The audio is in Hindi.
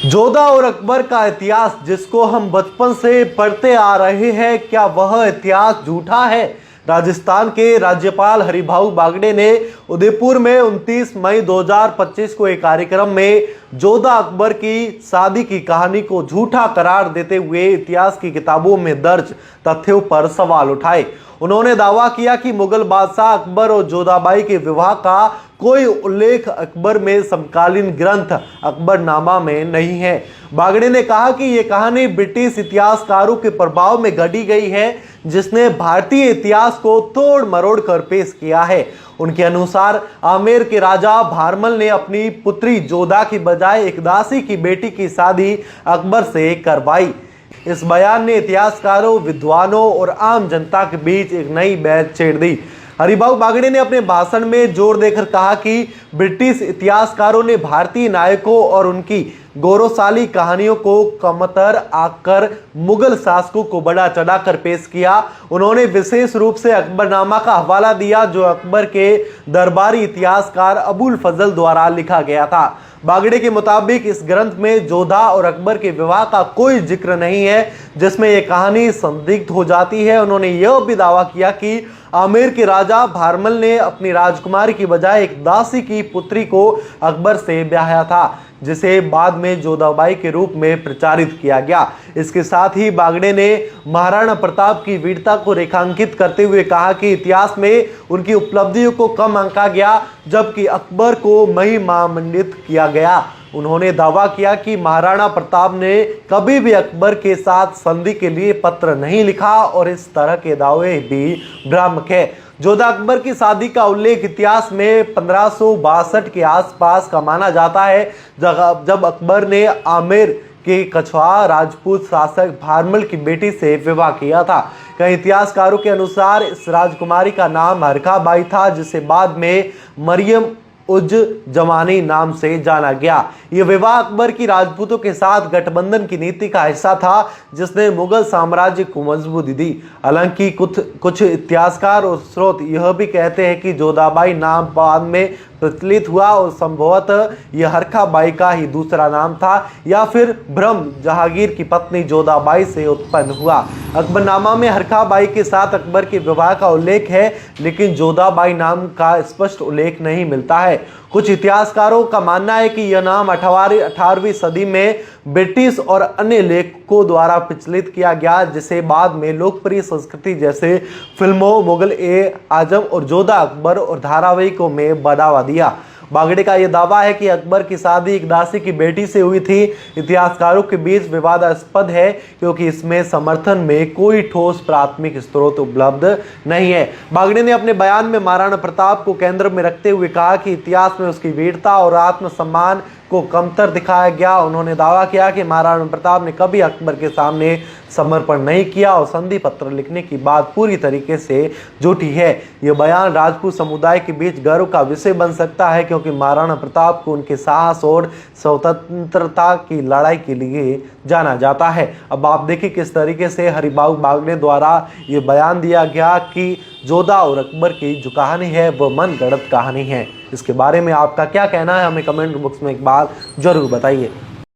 जोधा और अकबर का इतिहास जिसको हम बचपन से पढ़ते आ रहे हैं, क्या वह इतिहास झूठा है? राजस्थान के राज्यपाल हरिभाऊ बागड़े ने उदयपुर में 29 मई 2025 को एक कार्यक्रम में जोधा अकबर की शादी की कहानी को झूठा करार देते हुए इतिहास की किताबों में दर्ज तथ्यों पर सवाल उठाए। उन्होंने दावा किया कि मुगल बादशाह अकबर और जोधाबाई के विवाह का कोई उल्लेख अकबर में समकालीन ग्रंथ अकबरनामा में नहीं है। बागड़े ने कहा कि यह कहानी ब्रिटिश इतिहासकारों के प्रभाव में गढ़ी गई है, जिसने भारतीय इतिहास को तोड़ मरोड़ कर पेश किया है। उनके अनुसार आमेर के राजा भारमल ने अपनी पुत्री जोधा की बजाय एक दासी की बेटी की शादी अकबर से करवाई। इस बयान ने इतिहासकारों, विद्वानों और आम जनता के बीच एक नई बहस छेड़ दी। हरिभाऊ बागड़े ने अपने भाषण में जोर देकर कहा कि ब्रिटिश इतिहासकारों ने भारतीय नायकों और उनकी गौरवशाली कहानियों को कमतर आकर मुगल शासकों को बड़ा चढ़ाकर पेश किया। उन्होंने विशेष रूप से अकबरनामा का हवाला दिया, जो अकबर के दरबारी इतिहासकार अबुल फजल द्वारा लिखा गया था। बागड़े के मुताबिक इस ग्रंथ में जोधा और अकबर के विवाह का कोई जिक्र नहीं है, जिसमें यह कहानी संदिग्ध हो जाती है। उन्होंने यह भी दावा किया कि आमेर के राजा भारमल ने अपनी राजकुमारी की बजाय एक दासी की पुत्री को अकबर से ब्याहा था, जिसे बाद में जोधाबाई के रूप में प्रचारित किया गया। इसके साथ ही बागड़े ने महाराणा प्रताप की वीरता को रेखांकित करते हुए कहा कि इतिहास में उनकी उपलब्धियों को कम आंका गया, जबकि अकबर को महिमामंडित किया गया। उन्होंने दावा किया कि महाराणा प्रताप ने कभी भी अकबर के साथ संधि के लिए पत्र नहीं लिखा और इस तरह के दावे भी भ्रामक है। जोधा अकबर की शादी का उल्लेख इतिहास में 1562 के आसपास का माना जाता है, जब अकबर ने आमेर के कछवाहा राजपूत शासक भारमल की बेटी से विवाह किया था। कई इतिहासकारों के अनुसार इस राजकुमारी का नाम हरखा बाई था, जिसे बाद में मरियम उज जमानी नाम से जाना गया। यह विवाह अकबर की राजपूतों के साथ गठबंधन की नीति का हिस्सा था, जिसने मुगल साम्राज्य को मजबूती दी। हालांकि कुछ इतिहासकार और स्रोत यह भी कहते हैं कि जोधाबाई नाम बाद में प्रचलित हुआ और संभवतः यह हरखा बाई का ही दूसरा नाम था, या फिर भ्रम जहांगीर की पत्नी जोधाबाई से उत्पन्न हुआ। अकबरनामा में हरखा बाई के साथ अकबर के विवाह का उल्लेख है, लेकिन जोधाबाई नाम का स्पष्ट उल्लेख नहीं मिलता है। कुछ इतिहासकारों का मानना है कि यह नाम 18वीं सदी में ब्रिटिश और अन्य लेखकों द्वारा प्रचलित किया गया, जिसे बाद में लोकप्रिय संस्कृति जैसे फिल्मों, मुगल-ए-आजम और जोधा अकबर और धारावाहिकों में बढ़ावा दिया। बागड़े का यह दावा है कि अकबर की शादी एक दासी की बेटी से हुई थी। इतिहासकारों के बीच विवादास्पद है, क्योंकि इसमें समर्थन में कोई ठोस प्राथमिक स्रोत उपलब्ध नहीं है। बागड़े ने अपने बयान में महाराणा प्रताप को केंद्र में रखते हुए कहा कि इतिहास में उसकी वीरता और आत्मसम्मान को कमतर दिखाया गया। उन्होंने दावा किया कि महाराणा प्रताप ने कभी अकबर के सामने समर्पण नहीं किया और संधि पत्र लिखने की बात पूरी तरीके से झूठी है। यह बयान राजपूत समुदाय के बीच गर्व का विषय बन सकता है, क्योंकि महाराणा प्रताप को उनके साहस और स्वतंत्रता की लड़ाई के लिए जाना जाता है। अब आप देखिए किस तरीके से हरिभाऊ बागड़े द्वारा ये बयान दिया गया कि जोधा और अकबर की जो कहानी है वह मनगढ़ंत कहानी है। इसके बारे में आपका क्या कहना है, हमें कमेंट बॉक्स में एक बार जरूर बताइए।